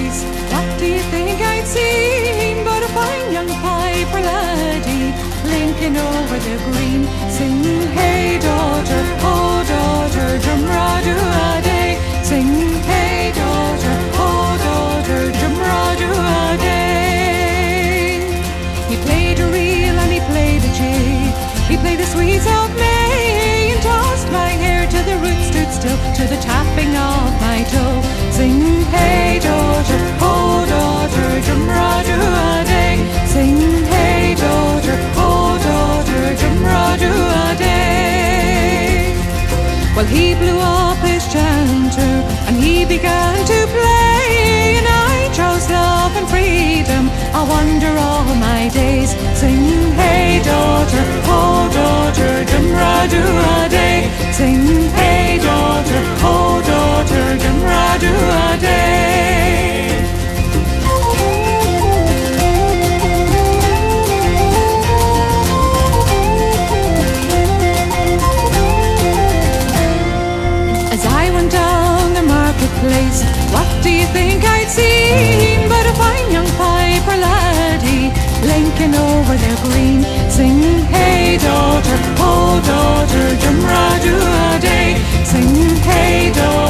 place, what do you think I'd seen but a fine young piper laddie linking over the green, singing, hey daughter, oh daughter, Jumra-do-a-day, singing, hey daughter, oh daughter, Jumra-do-a-day. He played a reel and he played a jig, he played the sweets of May, and tossed my hair till the roots stood still to the tapping of my toe, singing, hey daughter, oh daughter, Jumra-do-a-day, singing, hey daughter, oh daughter, Jumra-do-a-day. Well, he blew up his chanter and he began to play, and I chose love and freedom, I wonder all my days, singing, hey daughter, oh daughter, Jumra-do-a-day, singing, hey daughter, oh daughter, Jumra-do-a-day. As I went down the marketplace, what do you think I'd seen but a fine young piper laddie linking over the green, singing, hey daughter, oh daughter, Jumra-do-a-day, singing, hey daughter,